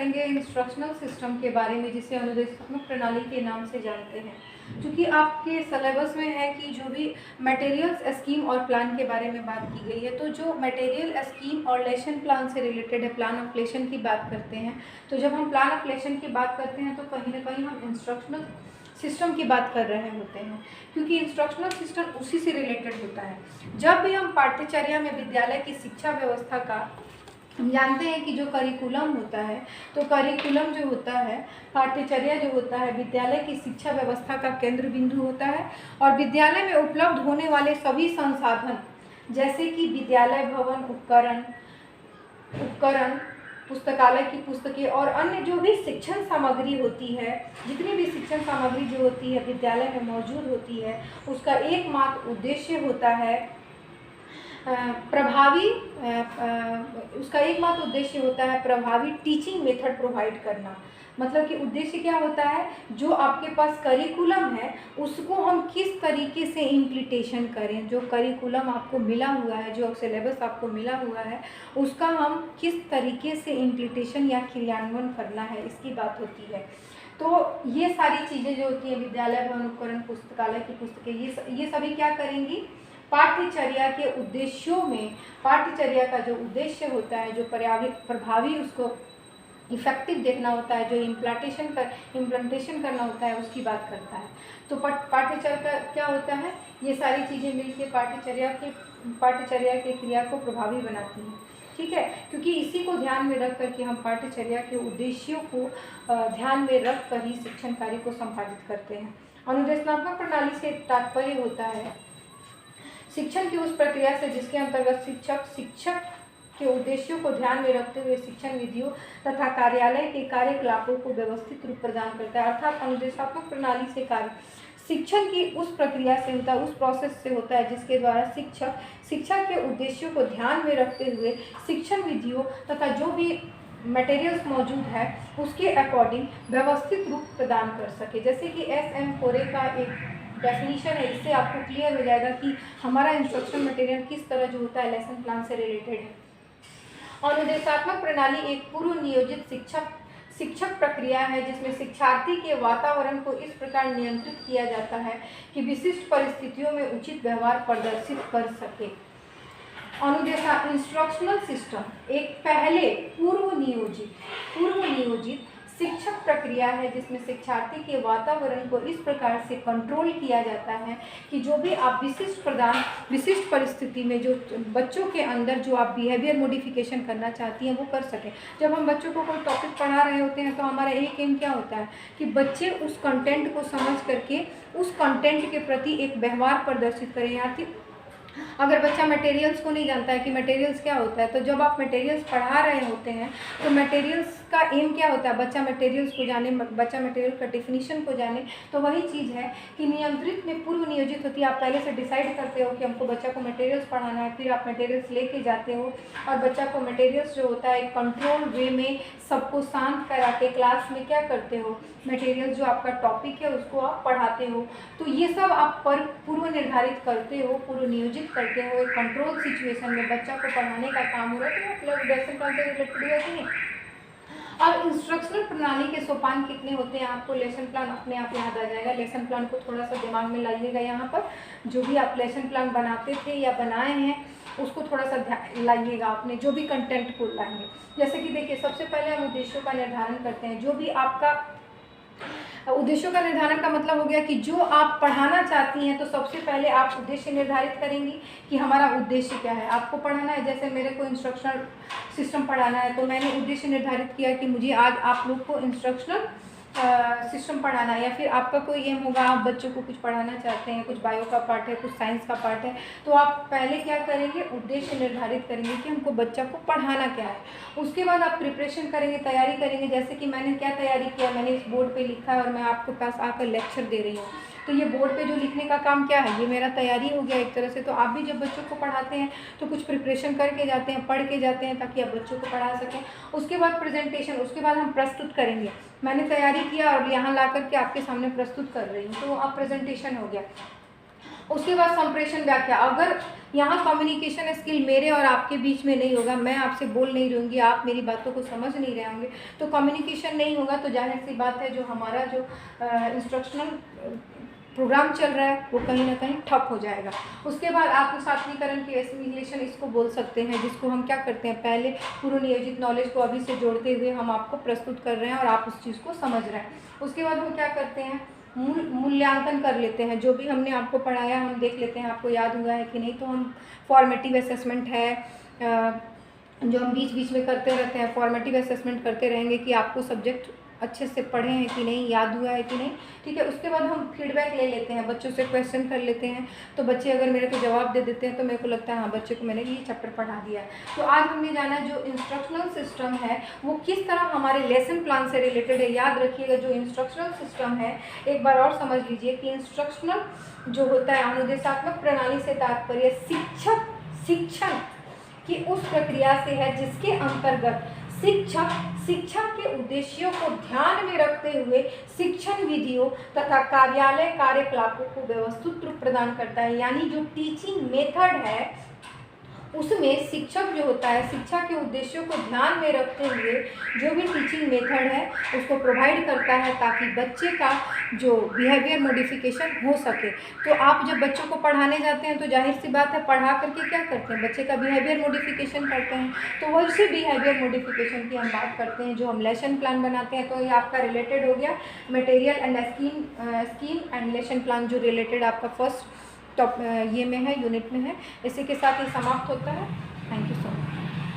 करेंगे instructional system के बारे में, जिसे अनुदेशात्मक प्रणाली के नाम से जानते हैं। क्योंकि आपके सिलेबस में है कि जो भी मटेरियल्स, स्कीम और प्लान के बारे में बात की गई है, तो जो मटेरियल, स्कीम और लेसन प्लान से रिलेटेड है, प्लान ऑफ लेसन की बात करते हैं। तो जब हम प्लान ऑफ लेसन की बात करते हैं तो कहीं ना कहीं हम इंस्ट्रक्शनल सिस्टम की बात कर रहे होते हैं, क्योंकि इंस्ट्रक्शनल सिस्टम उसी से रिलेटेड होता है। जब भी हम पाठ्यचर्या में विद्यालय की शिक्षा व्यवस्था का, हम जानते हैं कि जो करिकुलम होता है, तो करिकुलम जो होता है, पाठ्यचर्या जो होता है, विद्यालय की शिक्षा व्यवस्था का केंद्र बिंदु होता है। और विद्यालय में उपलब्ध होने वाले सभी संसाधन, जैसे कि विद्यालय भवन, उपकरण, पुस्तकालय की पुस्तकें और अन्य जो भी शिक्षण सामग्री होती है, जितनी भी शिक्षण सामग्री जो होती है विद्यालय में मौजूद होती है, उसका एकमात्र उद्देश्य होता है प्रभावी टीचिंग मेथड प्रोवाइड करना। मतलब कि उद्देश्य क्या होता है, जो आपके पास करिकुलम है उसको हम किस तरीके से इम्प्लीटेशन करें, जो करिकुलम आपको मिला हुआ है, जो सिलेबस आपको मिला हुआ है, उसका हम किस तरीके से इम्प्लीटेशन या क्रियान्वयन करना है, इसकी बात होती है। तो ये सारी चीज़ें जो होती हैं, विद्यालय भवन, उपकरण, पुस्तकालय की पुस्तकें, ये सभी क्या करेंगी, पाठ्यचर्या के उद्देश्यों में, पाठ्यचर्या का जो उद्देश्य होता है, जो प्रभावी उसको इफेक्टिव देखना होता है, जो इम्प्लांटेशन करना होता है, उसकी बात करता है। तो पाठ्यचर्या क्या होता है, ये सारी चीज़ें मिलकर पाठ्यचर्या के क्रिया को प्रभावी बनाती हैं। ठीक है, क्योंकि इसी को ध्यान में रख करके हम पाठ्यचर्या के उद्देश्यों को ध्यान में रख कर ही शिक्षण कार्य को संपादित करते हैं। अनुदेशात्मक प्रणाली से तात्पर्य होता है शिक्षण की उस प्रक्रिया से जिसके अंतर्गत शिक्षक के उद्देश्यों को ध्यान में रखते हुए शिक्षण विधियों तथा कार्यालय के कार्यकलापों को व्यवस्थित रूप प्रदान करता है। अर्थात अनुदेशात्मक प्रणाली से कार्य शिक्षण की उस प्रक्रिया से होता है, उस प्रोसेस से होता है जिसके द्वारा शिक्षा के उद्देश्यों को ध्यान में रखते हुए शिक्षण विधियों तथा जो भी मटेरियल्स मौजूद है उसके अकॉर्डिंग व्यवस्थित रूप प्रदान कर सके। जैसे कि SM कोरे का एक डेफिनेशन है, इससे आपको क्लियर हो जाएगा कि हमारा इंस्ट्रक्शन मटेरियल किस तरह जो होता है लेसन प्लान से रिलेटेड है। अनुदेशात्मक प्रणाली एक पूर्व नियोजित शिक्षक प्रक्रिया है जिसमें शिक्षार्थी के वातावरण को इस प्रकार नियंत्रित किया जाता है कि विशिष्ट परिस्थितियों में उचित व्यवहार प्रदर्शित कर सके। इंस्ट्रक्शनल सिस्टम एक पहले पूर्व नियोजित शिक्षक प्रक्रिया है जिसमें शिक्षार्थी के वातावरण को इस प्रकार से कंट्रोल किया जाता है कि जो भी आप विशिष्ट परिस्थिति में जो बच्चों के अंदर जो आप बिहेवियर मॉडिफिकेशन करना चाहती हैं वो कर सकें। जब हम बच्चों को कोई टॉपिक पढ़ा रहे होते हैं तो हमारा एक एम क्या होता है कि बच्चे उस कंटेंट को समझ करके उस कंटेंट के प्रति एक व्यवहार प्रदर्शित करें। यहाँ अगर बच्चा मटेरियल्स को नहीं जानता है कि मटेरियल्स क्या होता है, तो जब आप मटेरियल्स पढ़ा रहे होते हैं तो मटेरियल्स का एम क्या होता है, बच्चा मटेरियल्स को जाने, बच्चा मटेरियल का डेफिनेशन को जाने। तो वही चीज़ है कि नियंत्रित में पूर्व नियोजित होती है। आप पहले से डिसाइड करते हो कि हमको बच्चा को मटेरियल्स पढ़ाना है, फिर आप मटेरियल्स लेके जाते हो और बच्चा को मटेरियल्स जो होता है कंट्रोल वे में सबको शांत करा के क्लास में क्या करते हो, मटेरियल्स जो आपका टॉपिक है उसको आप पढ़ाते हो। तो ये सब आप पूर्व निर्धारित करते हो, पूर्व नियोजित करते हो। एक कंट्रोल सिचुएशन में बच्चा को पढ़ाने का काम हो रहा है तो मतलब लेसन प्लान से रिलेटेड है कि नहीं। अब इंस्ट्रक्शनल प्रणाली के सोपान कितने होते हैं, आपको लेसन प्लान अपने आप याद आ जाएगा। लेसन प्लान को थोड़ा सा दिमाग में लाइएगा। यहाँ पर जो भी आप लेसन प्लान बनाते थे या बनाए हैं उसको थोड़ा सा ध्यान लाइएगा, अपने जो भी कंटेंट को लाएंगे। जैसे कि देखिए, सबसे पहले हम उद्देश्यों का निर्धारण करते हैं। जो भी आपका उद्देश्यों का निर्धारण का मतलब हो गया कि जो आप पढ़ाना चाहती हैं तो सबसे पहले आप उद्देश्य निर्धारित करेंगी कि हमारा उद्देश्य क्या है। आपको पढ़ाना है, जैसे मेरे को इंस्ट्रक्शनल सिस्टम पढ़ाना है तो मैंने उद्देश्य निर्धारित किया कि मुझे आज आप लोग को इंस्ट्रक्शनल सिस्टम पढ़ाना है। या फिर आपका कोई एम होगा, आप बच्चों को कुछ पढ़ाना चाहते हैं, कुछ बायो का पार्ट है, कुछ साइंस का पार्ट है, तो आप पहले क्या करेंगे, उद्देश्य निर्धारित करेंगे कि हमको बच्चा को पढ़ाना क्या है। उसके बाद आप प्रिपरेशन करेंगे, तैयारी करेंगे। जैसे कि मैंने क्या तैयारी किया, मैंने इस बोर्ड पे लिखा है और मैं आपके पास आकर लेक्चर दे रही हूँ, तो ये बोर्ड पे जो लिखने का काम क्या है, ये मेरा तैयारी हो गया एक तरह से। तो आप भी जब बच्चों को पढ़ाते हैं तो कुछ प्रिपरेशन करके जाते हैं, पढ़ के जाते हैं ताकि आप बच्चों को पढ़ा सकें। उसके बाद प्रेजेंटेशन, उसके बाद हम प्रस्तुत करेंगे। मैंने तैयारी किया और यहाँ ला करके आपके सामने प्रस्तुत कर रही हूँ, तो आप प्रेजेंटेशन हो गया। उसके बाद संप्रेषण व्याख्या। अगर यहाँ कम्युनिकेशन स्किल मेरे और आपके बीच में नहीं होगा, मैं आपसे बोल नहीं रहूँगी, आप मेरी बातों को समझ नहीं रहे होंगे, तो कम्युनिकेशन नहीं होगा, तो जाहिर सी बात है जो हमारा जो इंस्ट्रक्शनल प्रोग्राम चल रहा है वो कहीं ना कहीं ठप हो जाएगा। उसके बाद आपको सात्विकरण की एसिमिलेशन इसको बोल सकते हैं, जिसको हम क्या करते हैं, पहले पूर्व नियोजित नॉलेज को अभी से जोड़ते हुए हम आपको प्रस्तुत कर रहे हैं और आप उस चीज़ को समझ रहे हैं। उसके बाद हम क्या करते हैं, मूल्यांकन कर लेते हैं। जो भी हमने आपको पढ़ाया हम देख लेते हैं आपको याद हुआ है कि नहीं। तो हम फॉर्मेटिव असेसमेंट है जो हम बीच बीच में करते रहते हैं, फॉर्मेटिव असेसमेंट करते रहेंगे कि आपको सब्जेक्ट अच्छे से पढ़े हैं कि नहीं, याद हुआ है कि नहीं, ठीक है। उसके बाद हम फीडबैक ले लेते हैं, बच्चों से क्वेश्चन कर लेते हैं। तो बच्चे अगर मेरे को जवाब दे देते हैं तो मेरे को लगता है हाँ बच्चे को मैंने ये चैप्टर पढ़ा दिया है। तो आज हमने जाना जो इंस्ट्रक्शनल सिस्टम है वो किस तरह हमारे लेसन प्लान से रिलेटेड है। याद रखिएगा जो इंस्ट्रक्शनल सिस्टम है, एक बार और समझ लीजिए कि इंस्ट्रक्शनल जो होता है अनुदेशात्मक प्रणाली से तात्पर्य शिक्षण की उस प्रक्रिया से है जिसके अंतर्गत शिक्षक के उद्देश्यों को ध्यान में रखते हुए शिक्षण विधियों तथा कार्यालय कार्यकलापों को व्यवस्थित रूप प्रदान करता है। यानी जो टीचिंग मेथड है उसमें शिक्षक जो होता है शिक्षा के उद्देश्यों को ध्यान में रखते हुए जो भी टीचिंग मेथड है उसको प्रोवाइड करता है ताकि बच्चे का जो बिहेवियर मॉडिफिकेशन हो सके। तो आप जब बच्चों को पढ़ाने जाते हैं तो जाहिर सी बात है पढ़ा करके क्या करते हैं, बच्चे का बिहेवियर मॉडिफिकेशन करते हैं। तो वैसे बिहेवियर मॉडिफिकेशन की हम बात करते हैं जो हम लेसन प्लान बनाते हैं। तो ये आपका रिलेटेड हो गया material and scheme and lesson plan जो रिलेटेड आपका फर्स्ट टॉप ये में है, यूनिट में है। इसी के साथ ये समाप्त होता है। Thank you so much.